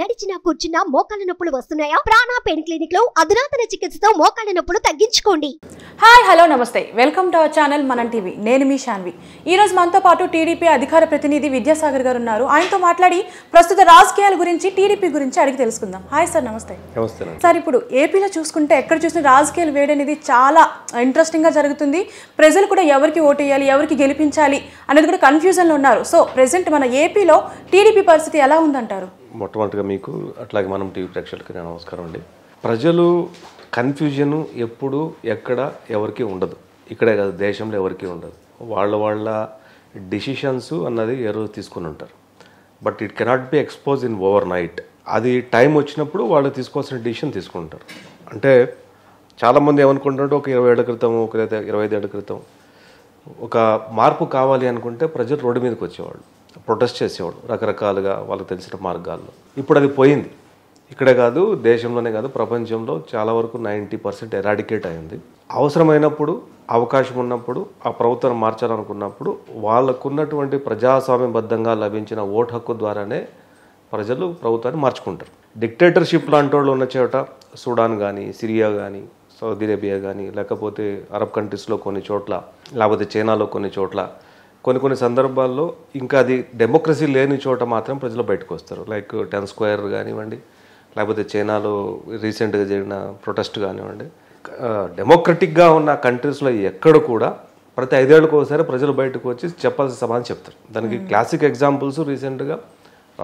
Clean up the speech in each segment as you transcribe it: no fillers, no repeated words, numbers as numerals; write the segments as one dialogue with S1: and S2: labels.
S1: నడిచినా కూర్చున్నా మోకాళ్ళ నొప్పులు వస్తున్నాయా? ప్రాణ పెయిన్ క్లినిక్ లో అధునాతన చికిత్సతో మోకాళ్ళ నొప్పులు తగ్గించుకోండి.
S2: హాయ్ హలో నమస్తే, వెల్కమ్ టు అవర్ ఛానల్ మనం టీవీ. నేను మీ శాన్వి. ఈ రోజు మనతో పాటు టీడీపీ అధికార ప్రతినిధి విద్యాసాగర్ గారు ఉన్నారు. ఆయనతో మాట్లాడి ప్రస్తుత రాజకీయాల గురించి, టీడీపీ గురించి అడిగి తెలుసుకుందాం. హాయ్ సార్, నమస్తే.
S3: నమస్తే
S2: సార్, ఇప్పుడు ఏపీలో చూసుకుంటే ఎక్కడ చూసిన రాజకీయాలు వేడి అనేది చాలా ఇంట్రెస్టింగ్ గా జరుగుతుంది. ప్రజలు కూడా ఎవరికి ఓటేయాలి, ఎవరికి గెలిపించాలి అనేది కూడా కన్ఫ్యూజన్ లో ఉన్నారు. సో ప్రెసెంట్ మన ఏపీలో టీడీపీ పరిస్థితి ఎలా ఉందంటారు?
S3: మొట్టమొదటిగా మీకు అట్లాగే మనం టీవీ ప్రేక్షకులకి నమస్కారం అండి. ప్రజలు కన్ఫ్యూజన్ ఎప్పుడు ఎక్కడ ఎవరికి ఉండదు, ఇక్కడే కాదు దేశంలో ఎవరికి ఉండదు. వాళ్ళ డిసిషన్స్ అన్నది ఏ రోజు తీసుకుని ఉంటారు. But it cannot be expose in over night. అది టైం వచ్చినప్పుడు వాళ్ళు తీసుకోవాల్సిన డిసిషన్ తీసుకుంటారు. అంటే చాలామంది ఏమనుకుంటుంటే ఒక 20 ఏళ్ల క్రితం, ఒక 25 ఏళ్ల క్రితం ఒక మార్పు కావాలి అనుకుంటే ప్రజలు రోడ్డు మీదకి వచ్చేవాళ్ళు, ప్రొటెస్ట్ చేసేవాడు రకరకాలుగా వాళ్ళకి తెలిసిన మార్గాల్లో. ఇప్పుడు అది పోయింది. ఇక్కడే కాదు, దేశంలోనే కాదు, ప్రపంచంలో చాలా వరకు 90% ఎరాడికేట్ అయింది. అవసరమైనప్పుడు, అవకాశం ఉన్నప్పుడు, ఆ ప్రభుత్వాన్ని మార్చాలనుకున్నప్పుడు వాళ్ళకున్నటువంటి ప్రజాస్వామ్యబద్ధంగా లభించిన ఓటు హక్కు ద్వారానే ప్రజలు ప్రభుత్వాన్ని మార్చుకుంటారు. డిక్టేటర్షిప్ లాంటి వాళ్ళు ఉన్న చోట, సుడాన్ కానీ, సిరియా కానీ, సౌదీ అరేబియా కానీ, లేకపోతే అరబ్ కంట్రీస్లో కొన్ని చోట్ల, లేకపోతే చైనాలో కొన్ని చోట్ల, కొన్ని సందర్భాల్లో ఇంకా అది డెమోక్రసీ లేని చోట మాత్రం ప్రజలు బయటకు వస్తారు. లైక్ 10 స్క్వేర్ కానివ్వండి, లేకపోతే చైనాలో రీసెంట్గా జరిగిన ప్రొటెస్ట్ కానివ్వండి. డెమోక్రటిక్గా ఉన్న కంట్రీస్లో ఎక్కడ కూడా ప్రతి 5 ఏళ్ళకు ఒకసారి ప్రజలు బయటకు వచ్చి చెప్పాల్సిన సమాధానం చెప్తారు. దానికి క్లాసిక్ ఎగ్జాంపుల్స్ రీసెంట్గా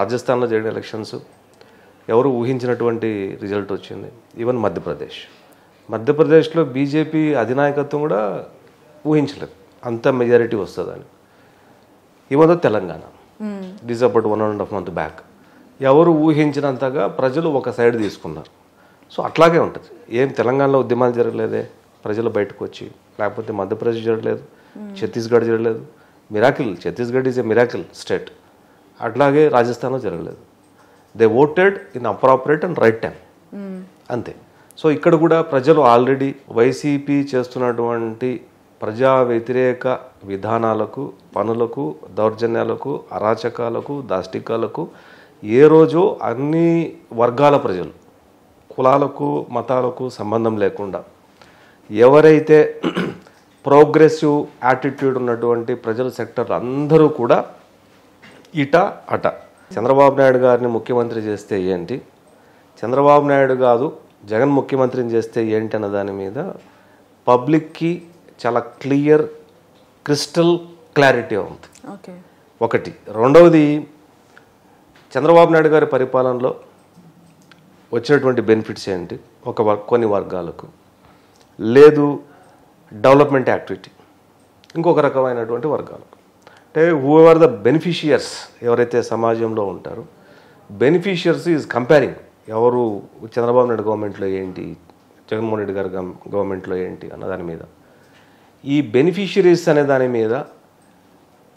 S3: రాజస్థాన్లో జరిగిన ఎలక్షన్స్, ఎవరు ఊహించినటువంటి రిజల్ట్ వచ్చింది. ఈవెన్ మధ్యప్రదేశ్లో బీజేపీ అధినాయకత్వం కూడా ఊహించలేదు అంత మెజారిటీ వస్తుందని. Even Telangana this about 1.5 months back ఎవరు ఊహించినంతగా ప్రజలు ఒక సైడ్ తీసుకున్నారు. సో అట్లాగే ఉంటుంది. ఏం తెలంగాణలో ఉద్యమాలు జరగలేదే ప్రజలు బయటకు వచ్చి, లేకపోతే మధ్యప్రదేశ్ జరగలేదు, ఛత్తీస్గఢ్ జరగలేదు. Miracle, Chhattisgarh is a miracle state. అట్లాగే రాజస్థాన్లో జరగలేదు. They voted in appropriate and right time, అంతే. సో ఇక్కడ కూడా ప్రజలు ఆల్రెడీ వైసీపీ చేస్తున్నటువంటి ప్రజా వ్యతిరేక విధానాలకు, పనులకు, దౌర్జన్యాలకు, అరాచకాలకు, దాష్టికాలకు ఏ రోజు అన్ని వర్గాల ప్రజలు, కులాలకు, మతాలకు సంబంధం లేకుండా ఎవరైతే ప్రోగ్రెసివ్ యాటిట్యూడ్ ఉన్నటువంటి ప్రజల సెక్టర్ అందరూ కూడా ఇట అట. చంద్రబాబు నాయుడు గారిని ముఖ్యమంత్రి చేస్తే ఏంటి, చంద్రబాబు నాయుడు కాదు జగన్ ముఖ్యమంత్రిని చేస్తే ఏంటి అన్న దాని మీద పబ్లిక్కి చాలా క్రిస్టల్ క్లారిటీ ఉంది. ఒకటి. రెండవది, చంద్రబాబు నాయుడు గారి పరిపాలనలో వచ్చినటువంటి బెనిఫిట్స్ ఏంటి కొన్ని వర్గాలకు, లేదు డెవలప్మెంట్ యాక్టివిటీ ఇంకొక రకమైనటువంటి వర్గాలకు. అంటే హూ ఎవర్ ద బెనిఫిషియర్స్ ఎవరైతే సమాజంలో ఉంటారో, బెనిఫిషియర్స్ ఈజ్ కంపేరింగ్ ఎవరు చంద్రబాబు నాయుడు గవర్నమెంట్లో ఏంటి, జగన్మోహన్ రెడ్డి గారి గవర్నమెంట్లో ఏంటి అన్న దాని మీద. ఈ బెనిఫిషియరీస్ అనే దాని మీద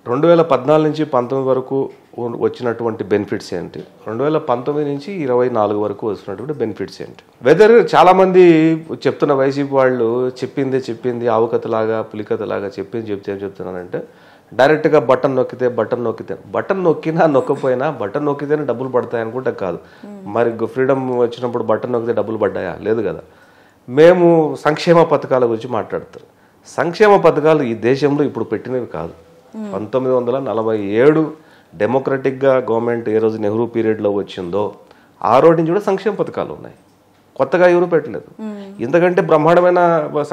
S3: 2014 నుంచి 19 వరకు వచ్చినటువంటి బెనిఫిట్స్ ఏంటి, 2019 నుంచి 24 వరకు వచ్చినటువంటి బెనిఫిట్స్ ఏంటి. వెదర్ చాలామంది చెప్తున్న వైసీపీ వాళ్ళు చెప్పింది ఆవుకథలాగా పులికథలాగా చెప్తే ఏం చెప్తున్నానంటే, డైరెక్ట్గా బటన్ నొక్కితే బటన్ నొక్కినా నొక్కపోయినా బటన్ నొక్కితేనే డబ్బులు పడతాయి అనుకుంటే కాదు. మరి ఫ్రీడమ్ వచ్చినప్పుడు బటన్ నొక్కితే డబ్బులు పడ్డాయా? లేదు కదా. మేము సంక్షేమ పథకాల గురించి మాట్లాడతారు. సంక్షేమ పథకాలు ఈ దేశంలో ఇప్పుడు పెట్టినవి కాదు. 1947 డెమోక్రటిక్గా గవర్నమెంట్ ఏ రోజు నెహ్రూ పీరియడ్లో వచ్చిందో ఆ రోజు నుంచి కూడా సంక్షేమ పథకాలు ఉన్నాయి. కొత్తగా ఎవరు పెట్టలేదు. ఇంతకంటే బ్రహ్మాండమైన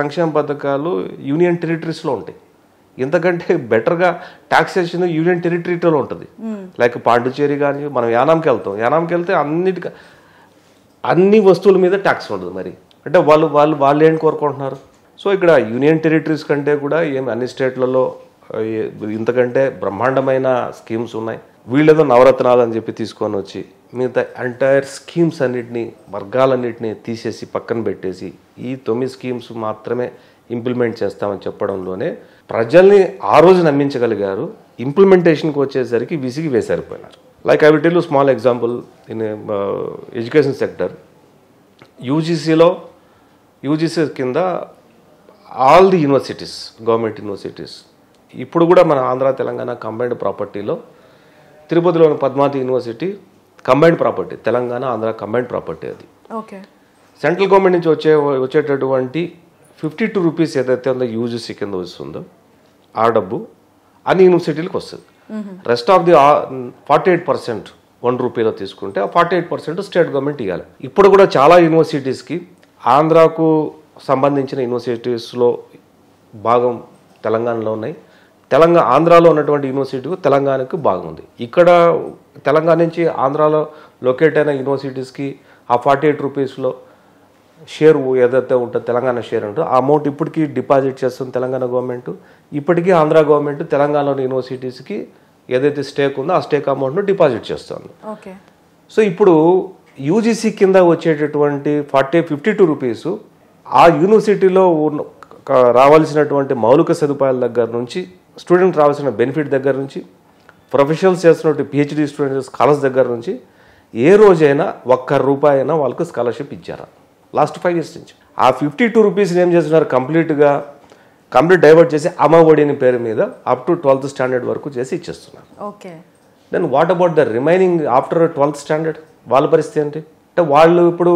S3: సంక్షేమ పథకాలు యూనియన్ టెరిటరీస్లో ఉంటాయి. ఇంతకంటే బెటర్గా టాక్సేషన్ యూనియన్ టెరిటరీలో ఉంటుంది. లైక్ పాండిచేరి కానీ, మనం యానాంకి వెళ్తే అన్ని వస్తువుల మీద ట్యాక్స్ ఉండదు. మరి అంటే వాళ్ళు ఏం కోరుకుంటున్నారు? సో ఇక్కడ యూనియన్ టెరిటరీస్ కంటే కూడా అన్ని స్టేట్లలో ఇంతకంటే బ్రహ్మాండమైన స్కీమ్స్ ఉన్నాయి. వీళ్ళేదో నవరత్నాలు అని చెప్పి తీసుకొని వచ్చి మిగతా ఎంటైర్ స్కీమ్స్ అన్నిటినీ, వర్గాలన్నింటినీ తీసేసి పక్కన పెట్టేసి ఈ 9 స్కీమ్స్ మాత్రమే ఇంప్లిమెంట్ చేస్తామని చెప్పడంలోనే ప్రజల్ని ఆ రోజు నమ్మించగలిగారు. ఇంప్లిమెంటేషన్కి వచ్చేసరికి విసిగి వేసారిపోయినారు. Like I will tell you small example in education sector. UGC కింద all the universities, government universities, ఇప్పుడు కూడా మన ఆంధ్ర తెలంగాణ కంబైన్డ్ ప్రాపర్టీలో తిరుపతిలోని Padmavati university combined property, Telangana Andhra combined property అది.
S2: ఓకే.
S3: సెంట్రల్ గవర్నమెంట్ నుంచి వచ్చేటటువంటి 52 రూపీస్ ఏదైతే ఉందో యూజీసీ కింద వస్తుందో ఆ డబ్బు అన్ని యూనివర్సిటీలకు వస్తుంది. రెస్ట్ ఆఫ్ ది 48% 1 రూపీలో తీసుకుంటే ఆ 48% స్టేట్ గవర్నమెంట్ ఇవ్వాలి. ఇప్పుడు కూడా చాలా యూనివర్సిటీస్కి ఆంధ్రాకు సంబంధించిన యూనివర్సిటీస్లో భాగం తెలంగాణలో ఉన్నాయి. ఆంధ్రాలో ఉన్నటువంటి యూనివర్సిటీకు తెలంగాణకు భాగం ఉంది. ఇక్కడ తెలంగాణ నుంచి ఆంధ్రాలో లొకేట్ అయిన యూనివర్సిటీస్కి ఆ 48 రూపీస్లో షేర్ ఏదైతే ఉంటుందో తెలంగాణ షేర్ ఉంటుందో ఆ అమౌంట్ ఇప్పటికీ డిపాజిట్ చేస్తుంది తెలంగాణ గవర్నమెంట్. ఇప్పటికీ ఆంధ్ర గవర్నమెంట్ తెలంగాణలోని యూనివర్సిటీస్కి ఏదైతే స్టేక్ ఉందో ఆ స్టేక్ అమౌంట్ను డిపాజిట్ చేస్తుంది.
S2: ఓకే.
S3: సో ఇప్పుడు యూజీసీ కింద వచ్చేటటువంటి 52 రూపీస్ ఆ యూనివర్సిటీలో రావాల్సినటువంటి మౌలిక సదుపాయాల దగ్గర నుంచి, స్టూడెంట్ రావాల్సిన బెనిఫిట్ దగ్గర నుంచి, ప్రొఫెషనల్స్ చేస్తున్నటువంటి పిహెచ్డి స్టూడెంట్స్ స్కాలర్స్ దగ్గర నుంచి ఏ రోజైనా ₹1 అయినా వాళ్ళకు స్కాలర్షిప్ ఇచ్చారా లాస్ట్ 5 years నుంచి? ఆ 52 రూపీస్ని ఏం చేస్తున్నారు, కంప్లీట్ డైవర్ట్ చేసి అమ్మఒడిని పేరు మీద అప్ టు 12th స్టాండర్డ్ వరకు చేసి ఇచ్చేస్తున్నారు.
S2: Okay.
S3: Then what about the remaining after 12th standard? వాళ్ళ పరిస్థితి ఏంటి? అంటే వాళ్ళు ఇప్పుడు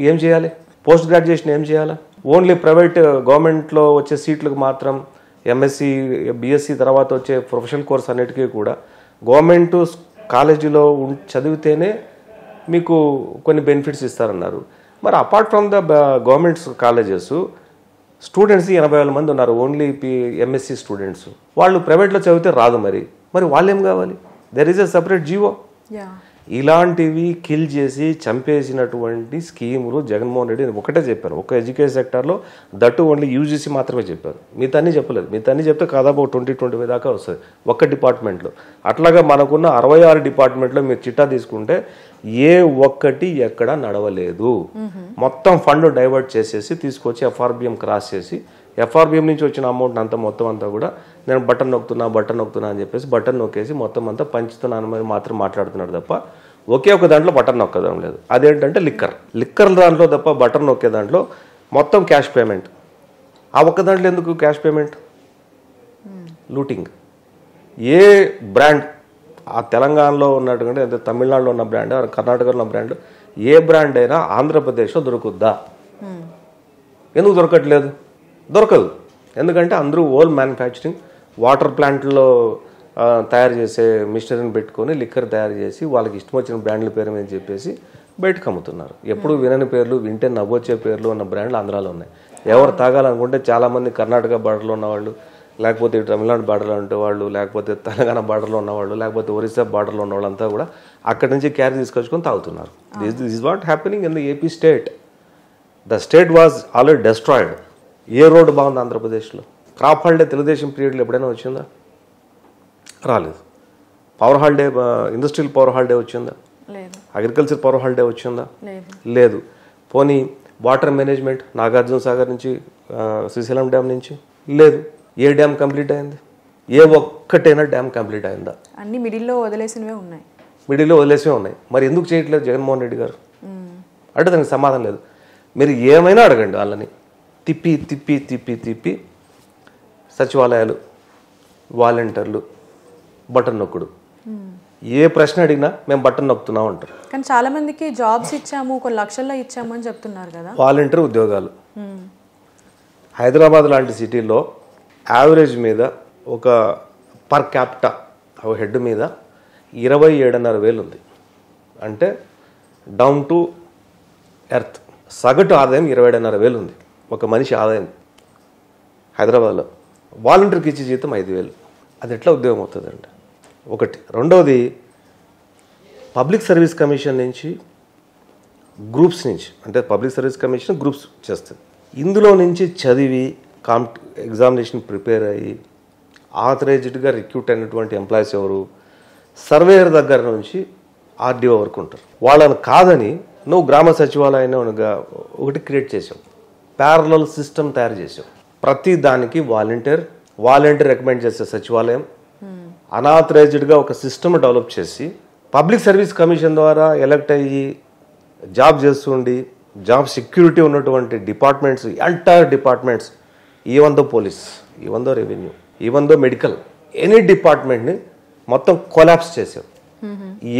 S3: ఏం చేయాలి? పోస్ట్ గ్రాడ్యుయేషన్ ఏం చేయాలి? ఓన్లీ ప్రైవేట్ గవర్నమెంట్లో వచ్చే సీట్లకు మాత్రం ఎంఎస్సి బిఎస్సి తర్వాత వచ్చే ప్రొఫెషనల్ కోర్స్ అన్నిటికీ కూడా గవర్నమెంట్ కాలేజీలో చదివితేనే మీకు కొన్ని బెనిఫిట్స్ ఇస్తారన్నారు. మరి apart from the governments colleges students 80,000 మంది ఉన్నారు, ఓన్లీ ఎంఎస్సి స్టూడెంట్స్. వాళ్ళు ప్రైవేట్లో చదివితే రాదు. మరి వాళ్ళు ఏం కావాలి? There is a separate GO. ఇలాంటివి కిల్ చేసి చంపేసినటువంటి స్కీములు జగన్మోహన్ రెడ్డి ఒకటే చెప్పారు. ఒక ఎడ్యుకేషన్ సెక్టర్లో దట్టు ఓన్లీ యూజీసీ మాత్రమే చెప్పారు, మిగతా అన్నీ చెప్పలేదు. మిగతా అన్నీ చెప్తే కాదాపు 20-25 దాకా వస్తుంది ఒక్క డిపార్ట్మెంట్లో. అట్లాగా మనకున్న 66 డిపార్ట్మెంట్లో మీరు చిట్టా తీసుకుంటే ఏ ఒక్కటి ఎక్కడ నడవలేదు. మొత్తం ఫండ్ డైవర్ట్ చేసేసి తీసుకొచ్చి ఎఫ్ఆర్బిఎం క్రాస్ చేసి ఎఫ్ఆర్బిఎం నుంచి వచ్చిన అమౌంట్ అంతా మొత్తం అంతా కూడా నేను బటన్ నొక్కుతున్నా అని చెప్పేసి బటన్ నొక్కేసి మొత్తం అంతా పంచుతున్నాను అని మాత్రం మాట్లాడుతున్నాడు తప్ప ఒకే ఒక దాంట్లో బటన్ నొక్కడం లేదు. అదేంటంటే లిక్కర్ దాంట్లో తప్ప బటన్ నొక్కే దాంట్లో మొత్తం క్యాష్ పేమెంట్. ఆ ఒక్క దాంట్లో ఎందుకు క్యాష్ పేమెంట్? లూటింగ్. ఏ బ్రాండ్ ఆ తెలంగాణలో ఉన్నట్టుగా అంటే తమిళనాడులో ఉన్న బ్రాండ్, కర్ణాటకలో ఉన్న బ్రాండ్, ఏ బ్రాండ్ అయినా ఆంధ్రప్రదేశ్లో దొరుకుద్దా? ఎందుకు దొరకట్లేదు? దొరకదు. ఎందుకంటే అందరూ ఓల్ మ్యానుఫ్యాక్చరింగ్, వాటర్ ప్లాంట్లో తయారు చేసే మిషనరీని పెట్టుకొని లిక్కర్ తయారు చేసి వాళ్ళకి ఇష్టం వచ్చిన బ్రాండ్ల పేరు మీద చెప్పేసి బయటకు అమ్ముతున్నారు. ఎప్పుడు వినని పేర్లు, వింటే నవ్వొచ్చే పేర్లు ఉన్న బ్రాండ్లు ఆంధ్రాలో ఉన్నాయి. ఎవరు తాగాలనుకుంటే చాలామంది కర్ణాటక బార్డర్లో ఉన్నవాళ్ళు, లేకపోతే తమిళనాడు బార్డర్లో ఉండేవాళ్ళు, లేకపోతే తెలంగాణ బార్డర్లో ఉన్నవాళ్ళు, లేకపోతే ఒరిస్సా బార్డర్లో ఉన్న వాళ్ళంతా కూడా అక్కడి నుంచి క్యారీ తీసుకొచ్చుకొని తాగుతున్నారు. This is what happening in the AP state. The state was already destroyed. A road బాగుంది ఆంధ్రప్రదేశ్లో? క్రాప్ హాలిడే తెలుగుదేశం పీరియడ్లో ఎప్పుడైనా వచ్చిందా? రాలేదు. Power holiday, industrial power holiday వచ్చిందా? అగ్రికల్చర్ పవర్ హాలిడే వచ్చిందా? లేదు. పోనీ వాటర్ మేనేజ్మెంట్ నాగార్జున సాగర్ నుంచి శ్రీశైలం డ్యామ్ నుంచి లేదు. ఏ డ్యామ్ కంప్లీట్ అయింది? ఏ ఒక్కటైనా డ్యామ్ కంప్లీట్ అయిందా?
S2: అన్ని మిడిల్లో వదిలేసినవే ఉన్నాయి. మరి ఎందుకు చేయట్లేదు జగన్మోహన్ రెడ్డి గారు అంటే దానికి సమాధానం లేదు. మీరు ఏమైనా అడగండి వాళ్ళని. తిప్పి సచివాలయాలు, వాలంటీర్లు, బటన్ నొక్కుడు. ఏ ప్రశ్న అడిగినా మేము బటన్ నొక్కుతున్నాం అంటారు. కానీ చాలా మందికి జాబ్స్ ఇచ్చాము, కొన్ని లక్షల్లో ఇచ్చాము అని చెప్తున్నారు కదా.
S3: వాలంటీర్ ఉద్యోగాలు హైదరాబాద్ లాంటి సిటీలో యావరేజ్ మీద ఒక పర్ క్యాపిటా ఒక హెడ్ మీద 27,500 ఉంది. అంటే డౌన్ టు ఎర్త్ సగటు ఆదాయం 27,500 ఉంది ఒక మనిషి ఆదాయం హైదరాబాద్లో. వాలంటీర్కి ఇచ్చే జీతం 5,000. అది ఎట్లా ఉద్యోగం అవుతుందండి? ఒకటి. రెండవది, పబ్లిక్ సర్వీస్ కమిషన్ నుంచి గ్రూప్స్ నుంచి, అంటే పబ్లిక్ సర్వీస్ కమిషన్ గ్రూప్స్ చేస్తుంది. ఇందులో నుంచి చదివి ఎగ్జామినేషన్ ప్రిపేర్ అయ్యి ఆథరైజ్డ్గా రిక్రూట్ అయినటువంటి ఎంప్లాయీస్ ఎవరు? సర్వేయర్ దగ్గర నుంచి ఆర్డీఓ వరకు ఉంటారు. వాళ్ళని కాదని నువ్వు గ్రామ సచివాలయాన్ని ఒకటి క్రియేట్ చేసావు, ప్యారలల్ సిస్టమ్ తయారు చేసావు. ప్రతి దానికి వాలంటీర్ రికమెండ్ చేసే సచివాలయం, అనాథరైజ్డ్గా ఒక సిస్టమ్ డెవలప్ చేసి పబ్లిక్ సర్వీస్ కమిషన్ ద్వారా ఎలక్ట్ అయ్యి జాబ్ చేస్తుండి జాబ్ సెక్యూరిటీ ఉన్నటువంటి departments, entire departments, even though police, even though revenue, even though medical, any డిపార్ట్మెంట్ని మొత్తం కొలాప్స్ చేసావు.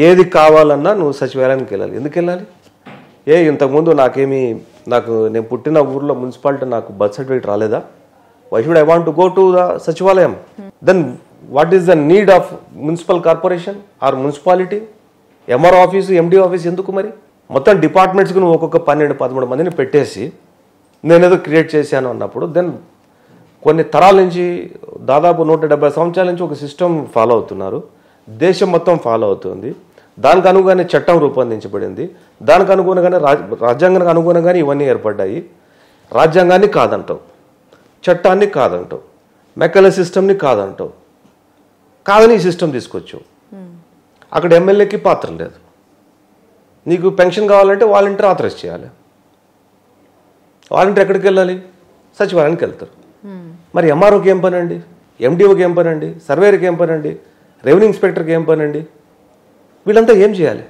S3: ఏది కావాలన్నా నువ్వు సచివాలయానికి వెళ్ళాలి. ఎందుకు వెళ్ళాలి? ఇంతకుముందు నేను పుట్టిన ఊర్లో మున్సిపాలిటీ నాకు బర్త్ సర్టిఫికేట్ రాలేదా? Why should I want to go to the Sachivalayam? Then what is the need of municipal corporation or municipality? MRO office, MD office ఎందుకు? మరి మొత్తం డిపార్ట్మెంట్స్కి నువ్వు ఒక్కొక్క 12-13 మందిని పెట్టేసి నేనేదో క్రియేట్ చేశాను అన్నప్పుడు దెన్ కొన్ని తరాల నుంచి దాదాపు 170 సంవత్సరాల నుంచి ఒక సిస్టమ్ ఫాలో అవుతున్నారు. దేశం మొత్తం ఫాలో అవుతుంది. దానికి అనుగుణంగానే చట్టం రూపొందించబడింది. దానికి అనుగుణంగానే రాజ్యాంగానికి అనుగుణంగానే ఇవన్నీ ఏర్పడ్డాయి. రాజ్యాంగాన్ని కాదంటావు, చట్టాన్ని కాదంటావు, మెక్కల సిస్టమ్ని కాదంటావు. కాదని ఈ సిస్టమ్ తీసుకొచ్చావు. అక్కడ ఎమ్మెల్యేకి పాత్ర లేదు. నీకు పెన్షన్ కావాలంటే వాలంటీర్ ఆథరైజ్ చేయాలి. వాలంటీర్ ఎక్కడికి వెళ్ళాలి? సచివాలయానికి వెళ్తారు. మరి ఎంఆర్ఓకి ఏం పని అండి? ఎండిఓకి ఏం పని అండి? సర్వేర్కి ఏం పని అండి? రెవెన్యూ ఇన్స్పెక్టర్కి ఏం పని అండి? వీళ్ళంతా ఏం చేయాలి?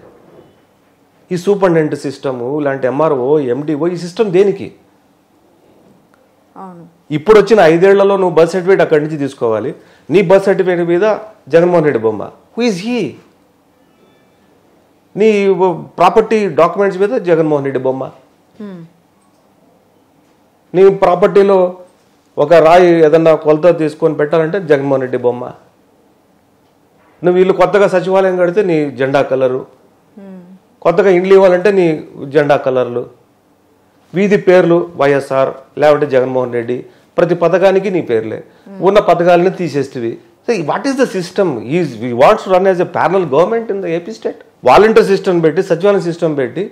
S3: ఈ సూపరింటెండెంట్ సిస్టము ఇలాంటి ఎంఆర్ఓ, ఎండిఓ, ఈ సిస్టమ్ దేనికి? ఇప్పుడు వచ్చిన 5 ఏళ్లలో నువ్వు బర్త్ సర్టిఫికేట్ అక్కడి నుంచి తీసుకోవాలి. నీ బర్త్ సర్టిఫికేట్ మీద జగన్మోహన్ రెడ్డి బొమ్మ. Who is he? నీ ప్రాపర్టీ డాక్యుమెంట్స్ మీద జగన్మోహన్ రెడ్డి బొమ్మ. నీ ప్రాపర్టీలో ఒక రాయి ఏదన్నా కొలత తీసుకొని పెట్టాలంటే జగన్మోహన్ రెడ్డి బొమ్మ. నువ్వు వీళ్ళు కొత్తగా సచివాలయం కడితే నీ జెండా కలరు, కొత్తగా ఇండ్లు ఇవ్వాలంటే నీ జెండా కలర్లు, వీధి పేర్లు వైఎస్ఆర్ లేకుంటే జగన్మోహన్ రెడ్డి, ప్రతి పథకానికి నీ పేర్లే. ఉన్న పథకాలని తీసేస్తేవి. What is the system? We wants to run as a parallel government in the AP state. Volunteer system పెట్టి, సచివాలయం సిస్టమ్ పెట్టి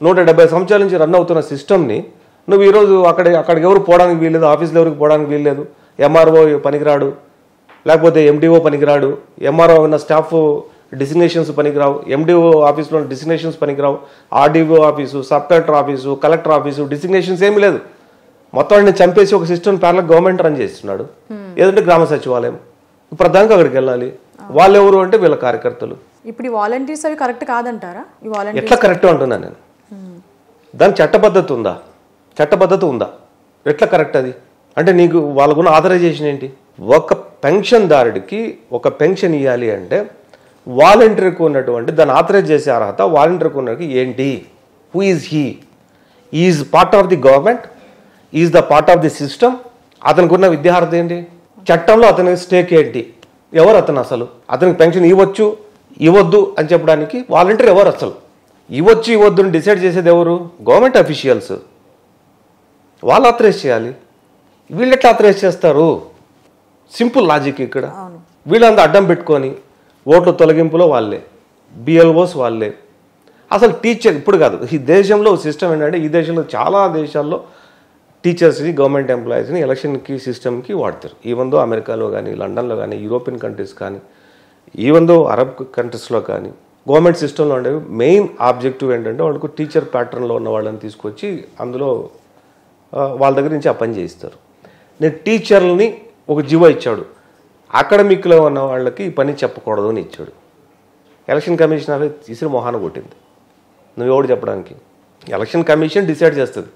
S3: 170 సంవత్సరాల నుంచి రన్ అవుతున్న సిస్టమ్ని నువ్వు ఈరోజు అక్కడికి ఎవరు పోవడానికి వీల్లేదు, ఆఫీసులో ఎవరికి పోవడానికి వీల్లేదు. ఎంఆర్ఓ పనికిరాడు, లేకపోతే ఎండిఓ పనికిరాడు, ఎంఆర్ఓ ఉన్న స్టాఫ్ డిసిగ్నేషన్స్ పనికిరావు, ఎండిఓ ఆఫీస్లో డిసిగ్నేషన్స్ పనికిరావు, RDO office, sub collector office, collector office, designations ఏమీ లేదు. మొత్తం అన్ని చంపేసి ఒక సిస్టమ్ ప్యారలల్ గవర్నమెంట్ రన్ చేస్తున్నాడు. ఏదంటే గ్రామ సచివాలయం. ప్రధానంగా అక్కడికి వెళ్ళాలి. వాళ్ళు ఎవరు అంటే వీళ్ళ కార్యకర్తలు.
S2: ఇప్పుడు ఈ వాలంటీర్స్ అవి కరెక్ట్ కాదంటారా?
S3: ఎట్లా కరెక్ట్ అంటున్నాను నేను. దాని చట్టబద్ధత ఉందా? చట్టబద్ధత ఉందా? ఎట్లా కరెక్ట్ అది? అంటే నీకు వాళ్ళకున్న ఆథరైజేషన్ ఏంటి? ఒక పెన్షన్దారుడికి ఒక పెన్షన్ ఇవ్వాలి అంటే వాలంటీర్కి ఉన్నటువంటి దాన్ని ఆథరైజ్ చేసే అర్హత వాలంటీర్కి ఉన్నకి ఏంటి? Who is he? Is part of the government, is the part of the system. అతనికి ఉన్న విద్యార్థి ఏంటి? చట్టంలో అతనికి స్టేక్ ఏంటి? ఎవరు అతను అసలు? అతనికి పెన్షన్ ఇవ్వచ్చు ఇవ్వద్దు అని చెప్పడానికి వాలంటీర్ ఎవరు అసలు? ఇవ్వచ్చు ఇవ్వద్దు అని డిసైడ్ చేసేది ఎవరు? Government officials. వాళ్ళు ఆథరైజ్ చేయాలి. వీళ్ళు ఎట్లా ఆథరైజ్ చేస్తారు? సింపుల్ లాజిక్ ఇక్కడ. వీళ్ళంతా అడ్డం పెట్టుకొని ఓట్ల తొలగింపులో వాళ్ళే, బిఎల్ఓస్ వాళ్ళే. అసలు టీచర్ ఇప్పుడు కాదు, ఈ దేశంలో సిస్టమ్ ఏంటంటే, ఈ దేశంలో చాలా దేశాల్లో టీచర్స్ని, గవర్నమెంట్ ఎంప్లాయీస్ని ఎలక్షన్కి సిస్టమ్కి వాడతారు. ఈవెన్ దో అమెరికాలో కానీ, లండన్లో కానీ, యూరోపియన్ కంట్రీస్ కానీ, ఈవెన్ దో అరబ్ కంట్రీస్లో కానీ గవర్నమెంట్ సిస్టంలో ఉండేవి మెయిన్ ఆబ్జెక్టివ్ ఏంటంటే వాళ్ళకు టీచర్ ప్యాటర్న్లో ఉన్న వాళ్ళని తీసుకొచ్చి అందులో వాళ్ళ దగ్గర నుంచి ఆ పని చేయిస్తారు. నేను టీచర్లని ఒక జీవో ఇచ్చాడు, అకాడమిక్లో ఉన్న వాళ్ళకి ఈ పని చెప్పకూడదు అని ఇచ్చాడు. ఎలక్షన్ కమిషన్ అవి తీసిన మొహాన కొట్టింది. నువ్వు ఎవడు చెప్పడానికి? ఎలక్షన్ కమిషన్ డిసైడ్ చేస్తుంది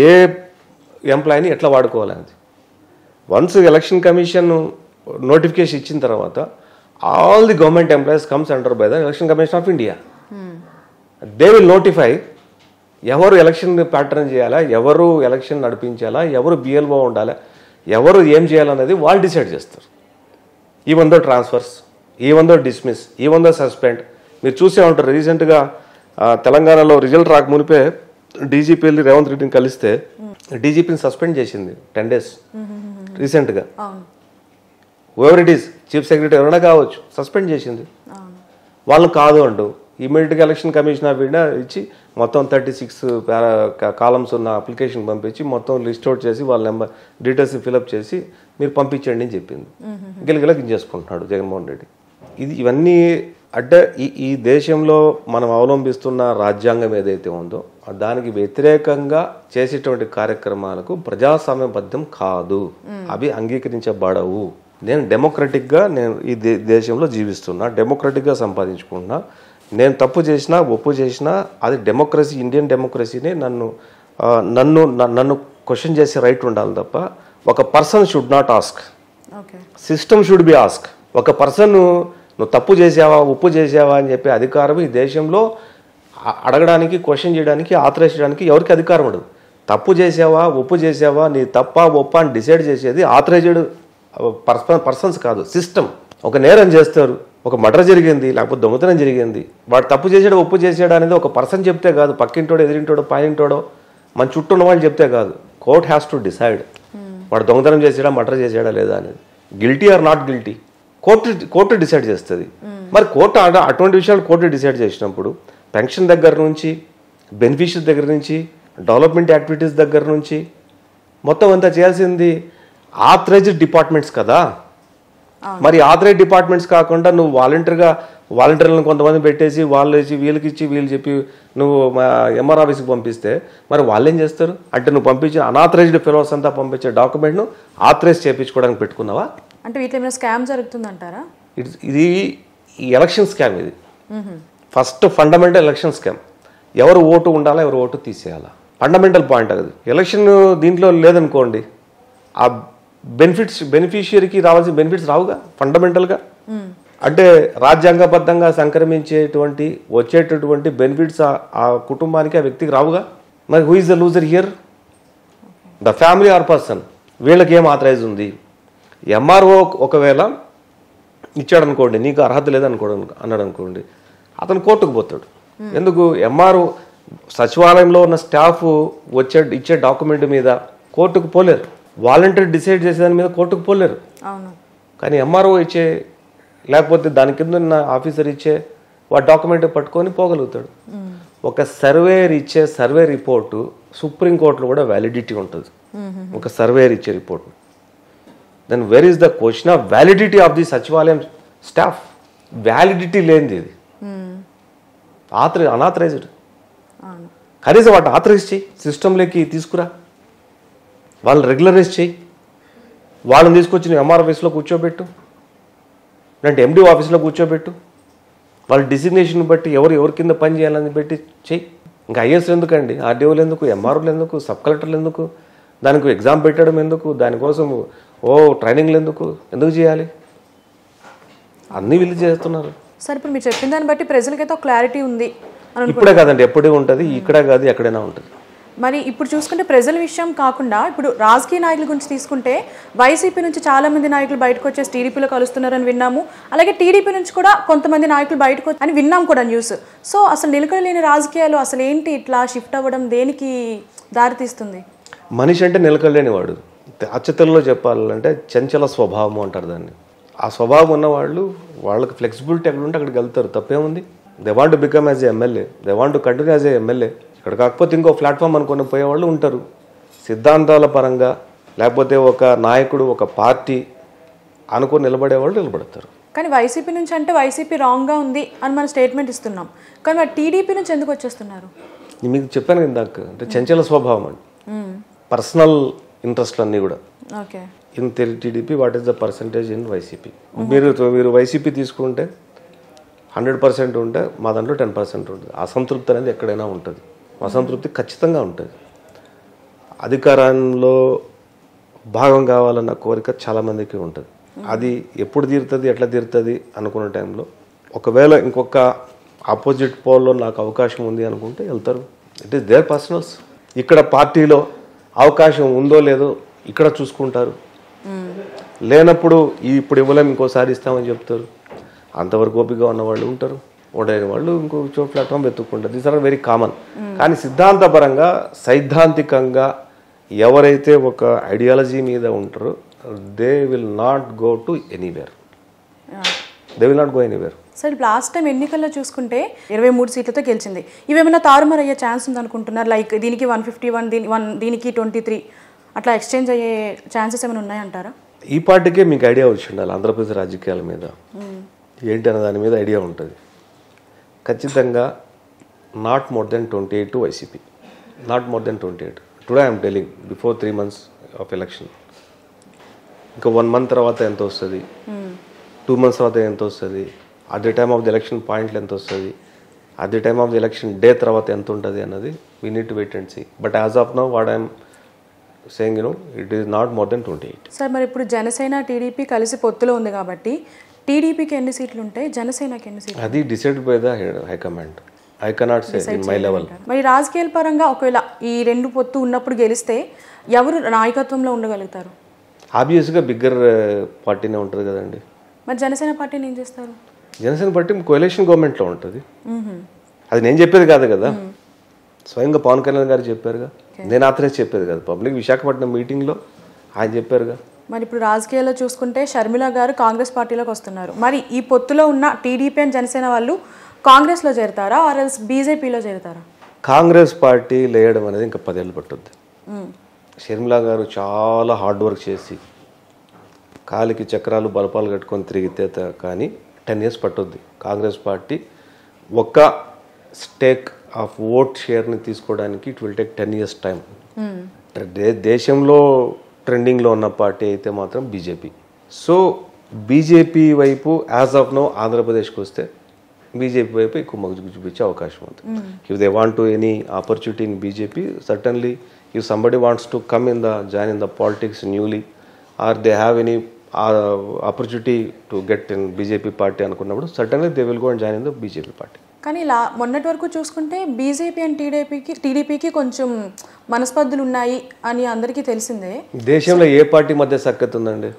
S3: ఏ ఎంప్లాయీని ఎట్లా వాడుకోవాలనేది. వన్స్ ఎలక్షన్ కమిషన్ నోటిఫికేషన్ ఇచ్చిన తర్వాత all the government employees comes under by the election commission of India. They will notify ఎవరు ఎలక్షన్ ప్యాటర్న్ చేయాలా, ఎవరు ఎలక్షన్ నడిపించాలా, ఎవరు బిఎల్ఓ ఉండాలా, ఎవరు ఏం చేయాలనేది వాళ్ళు డిసైడ్ చేస్తారు. Even though transfers, even though dismiss, even though suspend. మీరు చూసే ఉంటారు రీసెంట్గా తెలంగాణలో రిజల్ట్ రాక మునిపే డీజీపీ వెళ్ళి రేవంత్ రెడ్డిని కలిస్తే డీజీపీని సస్పెండ్ చేసింది 10 days రీసెంట్గా. Ever it is, chief secretary ఎవరైనా కావచ్చు, సస్పెండ్ చేసింది. వాళ్ళు కాదు అంటూ ఇమీడియట్గా ఎలక్షన్ కమిషన్ ఆఫ్ ఇండియా ఇచ్చి మొత్తం 36 కాలమ్స్ ఉన్న అప్లికేషన్ పంపించి మొత్తం లిస్ట్ అవుట్ చేసి వాళ్ళ నెంబర్ డీటెయిల్స్ ఫిలప్ చేసి మీరు పంపించండి అని చెప్పింది. గిలగిలా గింజేసుకుంటున్నాడు జగన్మోహన్ రెడ్డి. ఇవన్నీ అంటే ఈ దేశంలో మనం అవలంబిస్తున్న రాజ్యాంగం ఏదైతే ఉందో దానికి వ్యతిరేకంగా చేసేటువంటి కార్యక్రమాలకు ప్రజాస్వామ్యబద్ధం కాదు, అవి అంగీకరించబడవు. నేను డెమోక్రటిక్గా నేను ఈ దేశంలో జీవిస్తున్నా, డెమోక్రటిక్గా సంపాదించుకున్నా. నేను తప్పు చేసినా ఒప్పు చేసినా అది డెమోక్రసీ, ఇండియన్ డెమోక్రసీనే నన్ను క్వశ్చన్ చేసే రైట్ ఉండాలి తప్ప ఒక person should not ask, system should be ask. ఒక పర్సన్ నువ్వు తప్పు చేసావా ఒప్పు చేసావా అని చెప్పి అధికారం ఈ దేశంలో అడగడానికి క్వశ్చన్ చేయడానికి ఆథరైజ్ చేయడానికి ఎవరికి అధికారం ఉండదు. తప్పు చేసావా ఒప్పు చేసావా నీ తప్ప ఒప్ప అని డిసైడ్ చేసేది ఆథరైజ్డ్ పర్సన్స్ కాదు, సిస్టమ్. ఒక నేరం చేస్తారు, ఒక మర్డర్ జరిగింది లేకపోతే దొంగతనం జరిగింది, వాడు తప్పు చేసాడు ఒప్పు చేసాడు అనేది ఒక పర్సన్ చెప్తే కాదు, పక్కింటోడో ఎదిరింటోడో పైనింటోడో మన చుట్టూ ఉన్న వాళ్ళు చెప్తే కాదు. కోర్ట్ హ్యాస్ టు డిసైడ్ వాడు దొంగతనం చేసాడా మర్డర్ చేసాడా లేదా అనేది, guilty are not guilty court decide చేస్తుంది. మరి కోర్టు అటువంటి విషయాలు కోర్టు డిసైడ్ చేసినప్పుడు పెన్షన్ దగ్గర నుంచి బెనిఫిషియరీ దగ్గర నుంచి డెవలప్మెంట్ యాక్టివిటీస్ దగ్గర నుంచి మొత్తం అంతా చేయాల్సింది ఆథరైజ్డ్ డిపార్ట్మెంట్స్ కదా. మరి ఆథరైజ్ డిపార్ట్మెంట్స్ కాకుండా నువ్వు వాలంటీర్లను కొంతమంది పెట్టేసి వాళ్ళు ఇచ్చి వీళ్ళకి ఇచ్చి వీళ్ళు చెప్పి నువ్వు ఎంఆర్ ఆఫీస్కి పంపిస్తే మరి వాళ్ళు ఏం చేస్తారు? అంటే నువ్వు పంపించిన అనాథరైజ్డ్ ఫెలోస్ అంతా పంపించే డాక్యుమెంట్ను ఆథరైజ్ చేయించుకోవడానికి పెట్టుకున్నావా?
S2: అంటే వీటిలో ఏమైనా స్కామ్ జరుగుతుందంటారా?
S3: ఇది ఈ ఎలక్షన్ స్కామ్. ఇది ఫస్ట్ ఫండమెంటల్ ఎలక్షన్ స్కామ్. ఎవరు ఓటు ఉండాలా ఎవరు ఓటు తీసేయాలా ఫండమెంటల్ పాయింట్. అది ఎలక్షన్ దీంట్లో లేదనుకోండి, ఆ బెనిఫిషియరీకి రావాల్సిన బెనిఫిట్స్ రావుగా ఫండమెంటల్గా. అంటే రాజ్యాంగబద్ధంగా సంక్రమించేటువంటి వచ్చేటటువంటి బెనిఫిట్స్ ఆ కుటుంబానికి ఆ వ్యక్తికి రావుగా. మరి who is the loser here? The family or person. వీళ్ళకి ఏం ఆథరైజ్ ఉంది? ఎంఆర్ఓ ఒకవేళ ఇచ్చాడనుకోండి, నీకు అర్హత అన్నాడు అనుకోండి, అతను కోర్టుకు పోతాడు. ఎందుకు? ఎంఆర్ఓ సచివాలయంలో ఉన్న స్టాఫ్ ఇచ్చే డాక్యుమెంట్ మీద కోర్టుకు పోలేరు, వాలంటీర్ డిసైడ్ చేసే దాని మీద కోర్టుకు పోలేరు. కానీ ఎంఆర్ఓ ఇచ్చే లేకపోతే దాని కింద ఉన్న ఆఫీసర్ ఇచ్చే వాడు డాక్యుమెంట్ పట్టుకొని పోగలుగుతాడు. ఒక సర్వేయర్ ఇచ్చే సర్వే రిపోర్టు సుప్రీంకోర్టులో కూడా వ్యాలిడిటీ ఉంటుంది. ఒక సర్వేయర్ ఇచ్చే report. Then where is the question of validity of the Sachivalayam staff? Validity లేనిది ఇది, అనాథరైజ్డ్. కనీసం వాటిని ఆథరైజ్ చేయి, సిస్టంలోకి తీసుకురా, వాళ్ళని రెగ్యులరైజ్ చేయి, వాళ్ళని తీసుకొచ్చి నువ్వు ఎంఆర్ ఆఫీస్లో కూర్చోబెట్టు, అంటే ఎండి ఆఫీస్లో కూర్చోబెట్టు, వాళ్ళ డిసిగ్నేషన్ బట్టి ఎవరి కింద పని చేయాలని పెట్టి చెయ్యి. ఇంకా ఐఏఎస్లు ఎందుకండి, ఆర్డీఓలు ఎందుకు, ఎంఆర్ఓలు ఎందుకు, సబ్ కలెక్టర్లు ఎందుకు, దానికి ఎగ్జామ్ పెట్టడం ఎందుకు, దానికోసం ట్రైనింగ్లు ఎందుకు చేయాలి? అన్నీ వీళ్ళు చేస్తున్నారు.
S2: సార్ ఇప్పుడు మీరు చెప్పిన దాన్ని బట్టి ప్రజలకైతే ఒక క్లారిటీ ఉంది.
S3: ఇప్పుడే కాదండి, ఎప్పుడే ఉంటుంది, ఇక్కడ కాదు ఎక్కడైనా ఉంటుంది.
S2: మరి ఇప్పుడు చూసుకుంటే ప్రజల విషయం కాకుండా ఇప్పుడు రాజకీయ నాయకుల గురించి తీసుకుంటే వైసీపీ నుంచి చాలా మంది నాయకులు బయటకు వచ్చేసి టీడీపీలో కలుస్తున్నారని విన్నాము. అలాగే టీడీపీ నుంచి కూడా కొంతమంది నాయకులు బయటకు అని విన్నాం కూడా న్యూస్. సో అసలు నిలకడలేని రాజకీయాలు అసలు ఏంటి, ఇట్లా షిఫ్ట్ అవ్వడం దేనికి దారితీస్తుంది?
S3: మనిషి అంటే నిలకడలేని వాడు. అచ్చతల్లో చెప్పాలంటే చంచల స్వభావం అంటారు దాన్ని. ఆ స్వభావం ఉన్నవాళ్ళు వాళ్ళకి ఫ్లెక్సిబిలిటీ ఎక్కడ ఉంటే అక్కడికి వెళ్తారు, తప్పేముంది. They want to become as a MLA, they want to continue as a MLA. ఇక్కడ కాకపోతే ఇంకో ప్లాట్ఫామ్ అనుకుని పోయేవాళ్ళు ఉంటారు. సిద్ధాంతాల పరంగా లేకపోతే ఒక నాయకుడు ఒక పార్టీ అనుకుని నిలబడేవాళ్ళు నిలబడతారు.
S2: కానీ వైసీపీ నుంచి అంటే వైసీపీ రాంగ్గా ఉంది అని మనం స్టేట్మెంట్ ఇస్తున్నాం, కానీ మరి టీడీపీ నుంచి ఎందుకు వచ్చేస్తున్నారు?
S3: మీకు చెప్పాను ఇందాక, అంటే చంచల స్వభావం అండి, పర్సనల్ ఇంట్రెస్ట్లు అన్నీ కూడా.
S2: Okay,
S3: in TDP what is the percentage in YCP? మీరు వైసీపీ తీసుకుంటే 100% ఉంటే మా దాంట్లో 10% ఉంటుంది. అసంతృప్తి అనేది ఎక్కడైనా ఉంటుంది, అసంతృప్తి ఖచ్చితంగా ఉంటుంది. అధికారంలో భాగం కావాలన్న కోరిక చాలామందికి ఉంటుంది. అది ఎప్పుడు తీరుతుంది ఎట్లా తీరుతుంది అనుకున్న టైంలో ఒకవేళ ఇంకొక ఆపోజిట్ పోల్లో నాకు అవకాశం ఉంది అనుకుంటే వెళ్తారు. It is their personals. ఇక్కడ పార్టీలో అవకాశం ఉందో లేదో ఇక్కడ చూసుకుంటారు. లేనప్పుడు ఇప్పుడు ఇవ్వలేము ఇంకోసారి ఇస్తామని చెప్తారు. అంతవరకు ఓపికగా ఉన్నవాళ్ళు ఉంటారు, ఓడైన వాళ్ళు ఇంకో ప్లాట్ఫామ్ వెతుక్కుంటారు. These are very common. కానీ సిద్ధాంతపరంగా సైద్ధాంతికంగా ఎవరైతే ఒక ఐడియాలజీ మీద ఉంటారో they will not go to anywhere.
S2: Sir last time ఎన్నికల్లో చూసుకుంటే 23 సీట్లతో గెలిచింది. ఇవేమైనా తారుమారు అయ్యే ఛాన్స్ ఉంది అనుకుంటున్నారు? లైక్ దీనికి 151, దీనికి 23 అట్లా ఎక్స్చేంజ్ అయ్యే ఛాన్సెస్ ఏమైనా ఉన్నాయంటారా?
S3: ఈ పార్టీకే మీకు ఐడియా వచ్చి ఉండాలి ఆంధ్రప్రదేశ్ రాజకీయాల మీద ఏంటి అన్న దాని మీద ఐడియా ఉంటుంది. ఖచ్చితంగా not more then 28 to YCP, not more then 28. Today I'm telling before 3 months of election. ఇంకా 1 month తర్వాత ఎంత వస్తుంది, 2 months తర్వాత ఎంత వస్తుంది, at the time of the election పాయింట్లు ఎంత వస్తుంది, at the time of the election day తర్వాత ఎంత ఉంటుంది అన్నది we need to wait and see. But as of now what I'm saying it is not more then 28.
S2: Sir మరి ఇప్పుడు Janasena TDP కలిసి పొత్తులో ఉంది కాబట్టి టీడీపీకి ఎన్ని సీట్లు ఉంటాయి, జనసేనకి ఎన్ని సీట్లు?
S3: అది decide by the high command. I cannot say in my level.
S2: మరి రాజకీయాల పరంగా ఒకవేళ ఈ 2 పొత్తు ఉన్నప్పుడు గెలిస్తే ఎవరు నాయకత్వంలో ఉండగలుగుతారు?
S3: ఆబ్వియస్గా బిగ్గర్ పార్టీనే ఉంటుంది కదండి.
S2: మరి జనసేన పార్టీని ఏం చేస్తారు?
S3: జనసేన పార్టీ కోalition గవర్నమెంట్లో ఉంటుంది. అది నేను చెప్పేది కాదు కదా, స్వయంగా పవన్ కళ్యాణ్ గారు చెప్పారుగా. నేను ఆథరైజ్ చెప్పేది కదా, పబ్లిక్ విశాఖపట్నం మీటింగ్లో ఆయన చెప్పారుగా.
S2: మరి ఇప్పుడు రాజకీయాల్లో చూసుకుంటే షర్మిల గారు కాంగ్రెస్ పార్టీలోకి వస్తున్నారు. మరి ఈ పొత్తులో ఉన్న టీడీపీ అండ్ జనసేన వాళ్ళు కాంగ్రెస్లో చేరుతారా ఆర్ఎల్స్ బీజేపీలో చేరుతారా?
S3: కాంగ్రెస్ పార్టీ లేయడం అనేది ఇంకా 10 ఏళ్ళు పట్టుద్ది. షర్మిల గారు చాలా హార్డ్ వర్క్ చేసి కాలికి చక్రాలు బలపాలు కట్టుకొని తిరిగితే కానీ 10 years పట్టుద్ది. కాంగ్రెస్ పార్టీ ఒక్క స్టేక్ ఆఫ్ ఓట్ షేర్ని తీసుకోవడానికి it will take 10 years time. దేశంలో ట్రెండింగ్లో ఉన్న పార్టీ అయితే మాత్రం బీజేపీ. సో బీజేపీ వైపు యాజ్ ఆఫ్ నో ఆంధ్రప్రదేశ్కి వస్తే బీజేపీ వైపు ఎక్కువ మొగ్గు చూపించే అవకాశం ఉంది. If they want to any opportunity in BJP, certainly if somebody wants to come in the join in the politics newly or they have any opportunity to get in BJP party అనుకున్నప్పుడు certainly they will go and join in the BJP party.
S2: కానీ ఇలా మొన్నటి వరకు చూసుకుంటే BJP and టీడీపీకి కొంచెం మనస్పర్ధలు ఉన్నాయి అని అందరికీ తెలిసిందే.
S3: దేశంలో ఏ పార్టీ మధ్య సఖ్యత ఉందండి?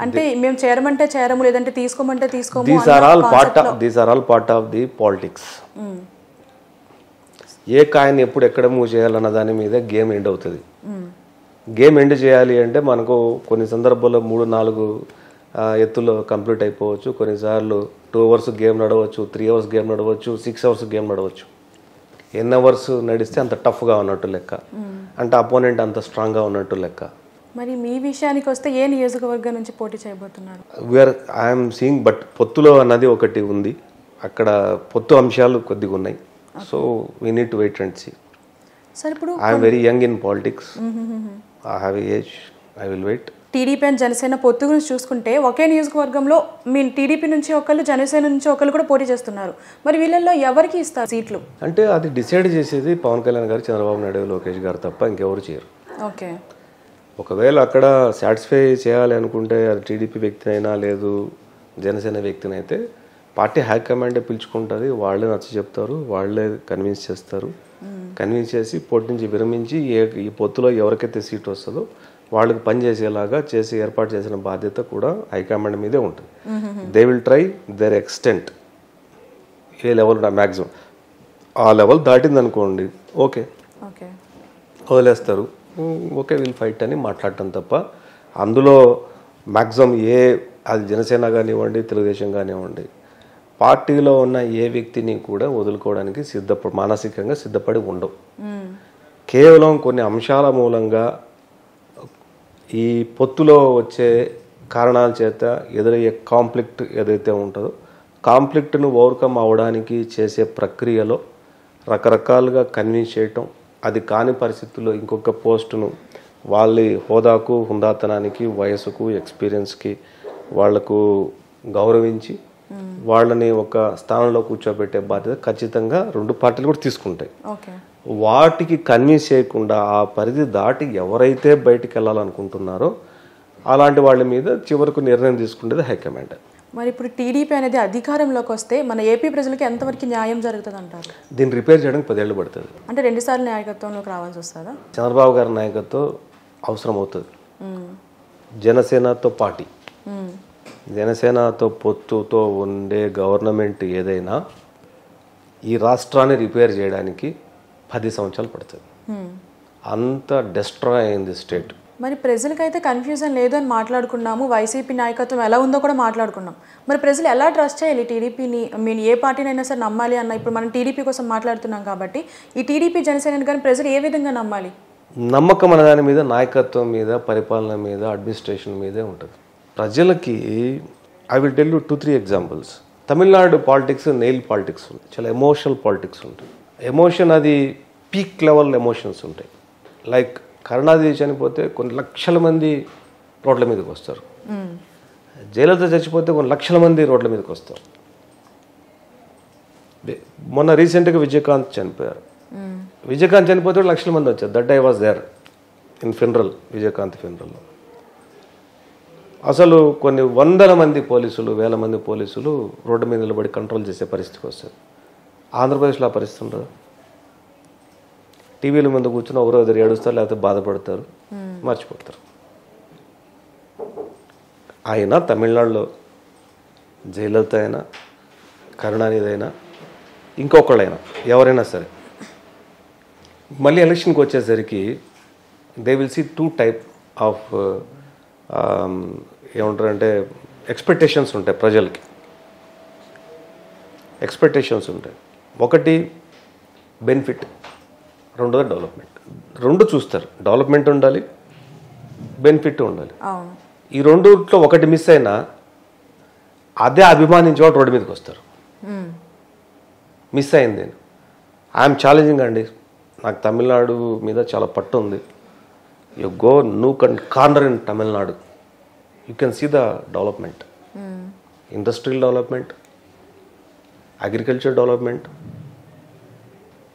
S2: అంటే మేము చేరమంటే చేరము, లేదంటే తీసుకోమంటే తీసుకోము.
S3: These are all part of the politics. ఏ కాయిన్ ఎప్పుడు ఎక్కడ మూవ్ చేయాలన్న దాని మీద గేమ్ ఎండ్ అవుతుంది. గేమ్ ఎండ్ చేయాలి అంటే మనకు కొన్ని సందర్భాల్లో 3-4 ఎత్తులో కంప్లీట్ అయిపోవచ్చు. కొన్నిసార్లు 2 hours గేమ్ నడవచ్చు, 3 hours గేమ్ నడవచ్చు, 6 hours గేమ్ నడవచ్చు. ఎన్ని అవర్స్ నడిస్తే అంత టఫ్గా ఉన్నట్టు లెక్క, అంటే అపోనెంట్ అంత స్ట్రాంగ్గా ఉన్నట్టు లెక్క.
S2: మరి మీ విషయానికి వస్తే ఏ నియోజకవర్గం నుంచి పోటీ చేయబోతున్నారు?
S3: ఐఎమ్ సీయింగ్ బట్ పొత్తులో అన్నది ఒకటి ఉంది, అక్కడ పొత్తు అంశాలు కొద్దిగా ఉన్నాయి. So we need to wait and see.
S2: Sir ఇప్పుడు
S3: I'm very young in politics, I have age, I will wait.
S2: TDP and Janasena పొత్తు గురించి చూసుకుంటే ఒకే నియోజకవర్గంలో మీ టీడీపీ నుంచి ఒకళ్ళు, జనసేన నుంచి ఒకళ్ళు కూడా పోటీ చేస్తున్నారు. మరి వీళ్ళల్లో ఎవరికి ఇస్తారు సీట్లు?
S3: అంటే అది డిసైడ్ చేసేది పవన్ కళ్యాణ్ గారు, చంద్రబాబు నాయుడు, లోకేష్ గారు తప్ప ఇంకెవరు చేయరు.
S2: ఓకే,
S3: ఒకవేళ అక్కడ సాటిస్ఫై చేయాలి అనుకుంటే అది టీడీపీ వ్యక్తినైనా లేదు జనసేన వ్యక్తినైతే పార్టీ హైకమాండే పిలుచుకుంటుంది, వాళ్ళే నచ్చ చెప్తారు, వాళ్ళే కన్విన్స్ చేస్తారు. కన్విన్స్ చేసి పోటీ నుంచి విరమించి ఈ పొత్తులో ఎవరికైతే సీట్ వస్తుందో వాళ్ళకి పనిచేసేలాగా చేసి ఏర్పాటు చేసిన బాధ్యత కూడా హైకమాండ్ మీదే ఉంటుంది. They will try there extent. A level maximum ఆ లెవెల్ దాటిందనుకోండి ఓకే వదిలేస్తారు, ఓకే విల్ ఫైట్ అని మాట్లాడటం తప్ప అందులో మ్యాక్సిమం అది జనసేన కానివ్వండి, తెలుగుదేశం కానివ్వండి, పార్టీలో ఉన్న ఏ వ్యక్తిని కూడా వదులుకోవడానికి మానసికంగా సిద్ధపడి ఉండవు. కేవలం కొన్ని అంశాల మూలంగా ఈ పొత్తులో వచ్చే కారణాల చేత ఎదురయ్యే కాన్ఫ్లిక్ట్ ఏదైతే ఉంటుందో కాన్ఫ్లిక్ట్ను ఓవర్కమ్ అవ్వడానికి చేసే ప్రక్రియలో రకరకాలుగా కన్విన్స్ చేయటం, అది కాని పరిస్థితుల్లో ఇంకొక పోస్టును వాళ్ళ హోదాకు, హుందాతనానికి, వయసుకు, ఎక్స్పీరియన్స్కి వాళ్లకు గౌరవించి వాళ్ళని ఒక స్థానంలో కూర్చోబెట్టే బాధ్యత ఖచ్చితంగా 2 పార్టీలు కూడా తీసుకుంటాయి. వాటికి కన్విన్స్ చేయకుండా ఆ పరిధి దాటి ఎవరైతే బయటికి వెళ్ళాలనుకుంటున్నారో అలాంటి వాళ్ళ మీద చివరకు నిర్ణయం తీసుకునేది హైకమాండ్.
S2: మరి ఇప్పుడు టీడీపీ అనేది అధికారంలోకి వస్తే మన ఏపీ ప్రజలకు ఎంతవరకు న్యాయం జరుగుతుంది అంటారు?
S3: దీన్ని రిపేర్ చేయడానికి 10 ఏళ్ళు పడుతుంది.
S2: అంటే 2 సార్లు నాయకత్వంలోకి రావాల్సి వస్తుందా?
S3: చంద్రబాబు గారి నాయకత్వం అవసరం అవుతుంది. జనసేనతో పార్టీ, జనసేనతో పొత్తుతో ఉండే గవర్నమెంట్ ఏదైనా ఈ రాష్ట్రాన్ని రిపేర్ చేయడానికి 10 సంవత్సరాలు పడుతుంది. అంత డిస్ట్రాయ్ అయింది స్టేట్.
S2: మరి ప్రజలకైతే కన్ఫ్యూజన్ లేదు అని మాట్లాడుకున్నాము, వైసీపీ నాయకత్వం ఎలా ఉందో కూడా మాట్లాడుకున్నాం. మరి ప్రజలు ఎలా ట్రస్ట్ చేయాలి టీడీపీని? మీరు ఏ పార్టీనైనా సరే నమ్మాలి అన్న, ఇప్పుడు మనం టీడీపీ కోసం మాట్లాడుతున్నాం కాబట్టి ఈ టీడీపీ జనసేన కానీ ప్రజలు ఏ విధంగా నమ్మాలి?
S3: నమ్మకం అనే దాని మీద, నాయకత్వం మీద, పరిపాలన మీద, అడ్మినిస్ట్రేషన్ మీదే ఉంటుంది. ప్రజలకి I will tell you 2-3 examples. Tamil Nadu politics nail politics ఉంది, చాలా ఎమోషనల్ పాలిటిక్స్ ఉంటుంది. ఎమోషన్ అది పీక్ లెవెల్ ఎమోషన్స్ ఉంటాయి. లైక్ కరుణాదేవి చనిపోతే కొన్ని లక్షల మంది రోడ్ల మీదకి వస్తారు, జయలలిత చచ్చిపోతే కొన్ని లక్షల మంది రోడ్ల మీదకి వస్తారు. మొన్న రీసెంట్గా విజయకాంత్ చనిపోయారు, విజయకాంత్ చనిపోతే లక్షల మంది వచ్చారు. That I was there in funeral, Vijayakanth ఫినరల్లో. అసలు కొన్ని వందల మంది పోలీసులు, వేల మంది పోలీసులు రోడ్డు మీద నిలబడి కంట్రోల్ చేసే పరిస్థితికి వస్తుంది. ఆంధ్రప్రదేశ్లో ఆ పరిస్థితి ఉండదు. టీవీల ముందు కూర్చుని ఒకరో ఇద్దరు ఏడుస్తారు, లేకపోతే బాధపడతారు, మర్చిపోతారు. అయినా తమిళనాడులో జయలలిత అయినా, కరుణానిధి అయినా, ఇంకొకళ్ళైనా, ఎవరైనా సరే మళ్ళీ ఎలక్షన్కి వచ్చేసరికి they will see 2 type of ఏమంటారంటే ఎక్స్పెక్టేషన్స్ ఉంటాయి ప్రజలకి. ఎక్స్పెక్టేషన్స్ ఉంటాయి. ఒకటి బెనిఫిట్, రెండోది డెవలప్మెంట్. రెండు చూస్తారు. డెవలప్మెంట్ ఉండాలి, బెనిఫిట్ ఉండాలి. ఈ రెండుట్లో ఒకటి మిస్ అయినా అదే అభిమానించేవాడు రోడ్డు మీదకి వస్తారు. మిస్ అయింది. ఐఎమ్ ఛాలెంజింగ్ అండి. నాకు తమిళనాడు మీద చాలా పట్టు ఉంది. You go nook and corner in Tamil Nadu, you can see the development, industrial development, agriculture development,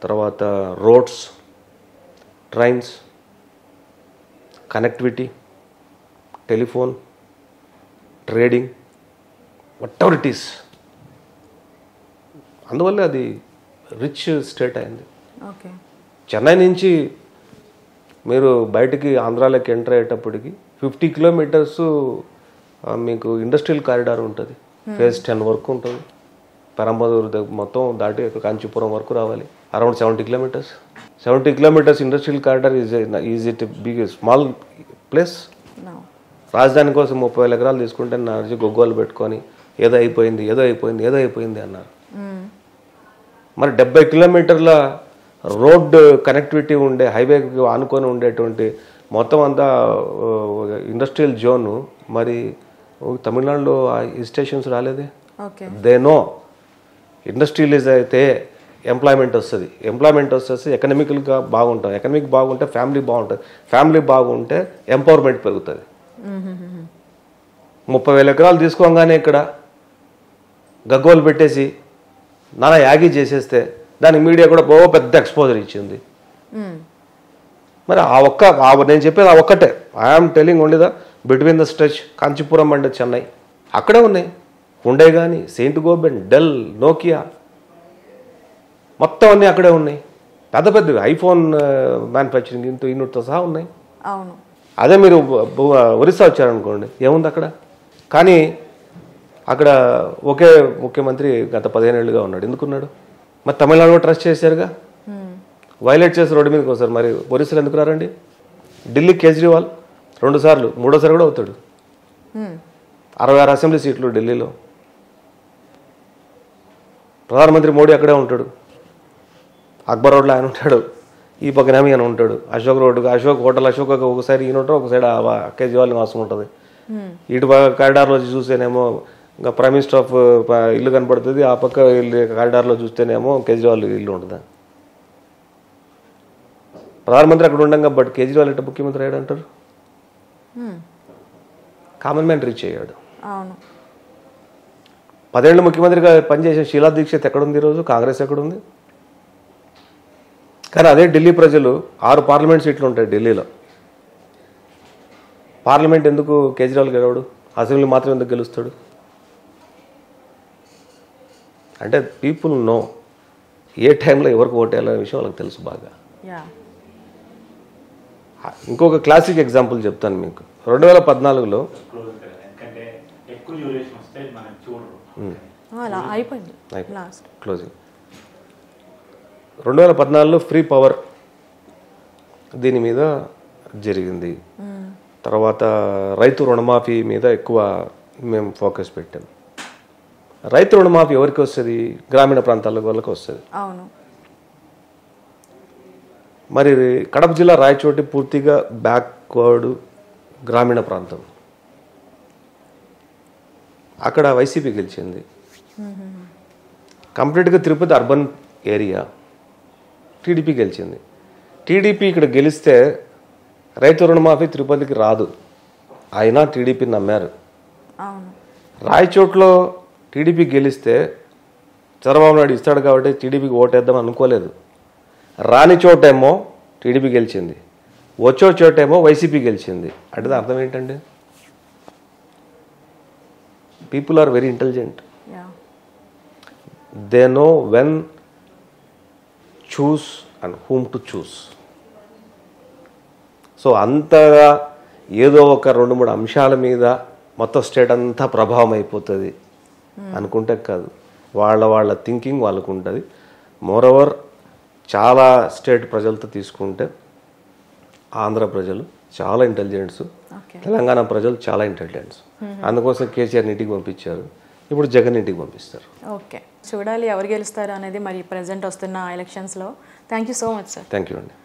S3: తర్వాత roads, trains, connectivity, telephone, trading, whatever it is. అందువల్ల అది రిచ్ స్టేట్ అయింది. చెన్నై నుంచి మీరు బయటికి ఆంధ్రాలోకి ఎంటర్ అయ్యేటప్పటికి 50 కిలోమీటర్స్ మీకు ఇండస్ట్రియల్ కారిడార్ ఉంటుంది. ఫేజ్ 10 వరకు ఉంటుంది. పెరంబదూరు మొత్తం దాటి కాంచీపురం వరకు రావాలి. Around 70 kilometres. 70 kilometres industrial corridor is it big small place? రాజధాని కోసం 30,000 ఎకరాలు తీసుకుంటే నా గొగ్గోలు పెట్టుకొని ఏదో అయిపోయింది, ఏదో అయిపోయింది, ఏదో అయిపోయింది అన్నారు. మరి 70 కిలోమీటర్ల రోడ్ కనెక్టివిటీ ఉండే, హైవేకి ఆనుకొని ఉండేటువంటి మొత్తం అంతా ఇండస్ట్రియల్ జోను మరి తమిళనాడులో ఈ స్టేషన్స్ రాలేదే. దే నో ఇండస్ట్రియలైజ్ అయితే ఎంప్లాయ్మెంట్ వస్తుంది. ఎంప్లాయ్మెంట్ వస్తే ఎకనామికల్గా బాగుంటాం. ఎకనామిక్ బాగుంటే ఫ్యామిలీ బాగుంటుంది. ఫ్యామిలీ బాగుంటే ఎంపవర్మెంట్ పెరుగుతుంది. 30,000 ఎకరాలు తీసుకోగానే ఇక్కడ గగ్గోలు పెట్టేసి నానా యాగి చేసేస్తే దానికి మీడియా కూడా పెద్ద ఎక్స్పోజర్ ఇచ్చింది. మరి నేను చెప్పేది ఆ ఒక్కటే. I'm telling only the between the stretch Kanchipuram and Chennai. అక్కడే ఉన్నాయి. ఉండే కానీ సెయింట్ గోబెన్, డెల్, నోకియా మొత్తం అన్నీ అక్కడే ఉన్నాయి. పెద్ద పెద్దవి ఐఫోన్ మ్యానుఫ్యాక్చరింగ్ యూనిట్తో సహా ఉన్నాయి. అదే మీరు ఒరిస్సా వచ్చారనుకోండి, ఏముంది అక్కడ? కానీ అక్కడ ఒకే ముఖ్యమంత్రి గత 15 ఏళ్ళుగా ఉన్నాడు. ఎందుకున్నాడు? మరి తమిళనాడు ట్రస్ట్ చేశారుగా. వైలేట్ చేసి రోడ్డు మీదకి వస్తారు. మరి ఒరిస్సాలో ఎందుకు రారండి? ఢిల్లీ కేజ్రీవాల్ 2 సార్లు, 3ఓసారి కూడా అవుతాడు. 66 అసెంబ్లీ సీట్లు ఢిల్లీలో. ప్రధానమంత్రి మోడీ అక్కడే ఉంటాడు. అక్బర్ రోడ్లో ఆయన ఉంటాడు, ఈ పక్కన ఆయన ఉంటాడు. అశోక్ రోడ్డు, అశోక్ హోటల్, అశోక్ ఒకసారి ఈయన ఉంటాడు, ఒక సైడ్ కేజ్రీవాల్ నివాసం ఉంటుంది. ఇటు కారిడార్లో చూస్తేనేమో ఇంకా ప్రైమ్ మినిస్టర్ ఆఫ్ ఇల్లు కనపడుతుంది. ఆ పక్క ఇల్లు కారిడార్లో చూస్తేనేమో కేజ్రీవాల్ ఇల్లు ఉంటుంది. ప్రధానమంత్రి అక్కడ ఉండగా బట్ కేజ్రీవాల్ ఎట్లా ముఖ్యమంత్రి అయ్యాడు అంటారు? కామన్ మ్యాన్ రీచ్ అయ్యాడు. 10 ఏళ్ళు ముఖ్యమంత్రిగా పనిచేసిన షీలా దీక్షిత్ ఎక్కడుంది ఈరోజు? కాంగ్రెస్ ఎక్కడుంది? కానీ అదే ఢిల్లీ ప్రజలు 6 పార్లమెంట్ సీట్లు ఉంటాయి ఢిల్లీలో. పార్లమెంట్ ఎందుకు కేజ్రీవాల్ గెలవడు? అసెంబ్లీ మాత్రం ఎందుకు గెలుస్తాడు? అంటే పీపుల్ నో ఏ టైంలో ఎవరికి ఓటేయాలనే విషయం వాళ్ళకి తెలుసు బాగా. ఇంకొక క్లాసిక్ ఎగ్జాంపుల్ చెప్తాను మీకు. 2014లో 2014లో ఫ్రీ పవర్ దీని మీద జరిగింది. తర్వాత రైతు రుణమాఫీ మీద ఎక్కువ మేము ఫోకస్ పెట్టాం. రైతు రుణమాఫీ ఎవరికి వస్తుంది? గ్రామీణ ప్రాంతాల వాళ్ళకి వస్తుంది. మరి కడప జిల్లా రాయచోటి పూర్తిగా బ్యాక్వర్డ్ గ్రామీణ ప్రాంతం. అక్కడ వైసీపీ గెలిచింది. కంప్లీట్గా తిరుపతి అర్బన్ ఏరియా టీడీపీ గెలిచింది. టీడీపీ ఇక్కడ గెలిస్తే రైతు రుణమాఫీ తిరుపతికి రాదు. అయినా టీడీపీ నమ్మారు. రాయచోట్లో టీడీపీ గెలిస్తే చంద్రబాబు నాయుడు ఇస్తాడు కాబట్టి టీడీపీకి ఓటేద్దాం అనుకోలేదు. రాని చోటేమో టీడీపీ గెలిచింది, వచ్చే చోటేమో వైసీపీ గెలిచింది. అంటే అర్థం ఏంటండి? People are very intelligent.
S2: Yeah
S3: they know when choose and whom to choose. So అంతగా ఏదో ఒక 2-3 అంశాల మీద మొత్తం స్టేట్ అంతా ప్రభావం అయిపోతుంది అనుకుంటే కాదు. వాళ్ళ థింకింగ్ వాళ్ళకు ఉంటుంది. మోరోవర్ చాలా స్టేట్ ప్రజలతో తీసుకుంటే ఆంధ్ర ప్రజలు చాలా ఇంటెలిజెంట్స్, తెలంగాణ ప్రజలు చాలా ఇంటెలిజెంట్స్. అందుకోసం కేసీఆర్ ఇంటికి పంపించారు, ఇప్పుడు జగన్ ఇంటికి పంపిస్తారు.
S2: ఓకే, చూడాలి ఎవరు గెలుస్తారు అనేది మరి ప్రజెంట్ వస్తున్న ఎలక్షన్స్లో. Thank you so much sir.
S3: Thank you అండి.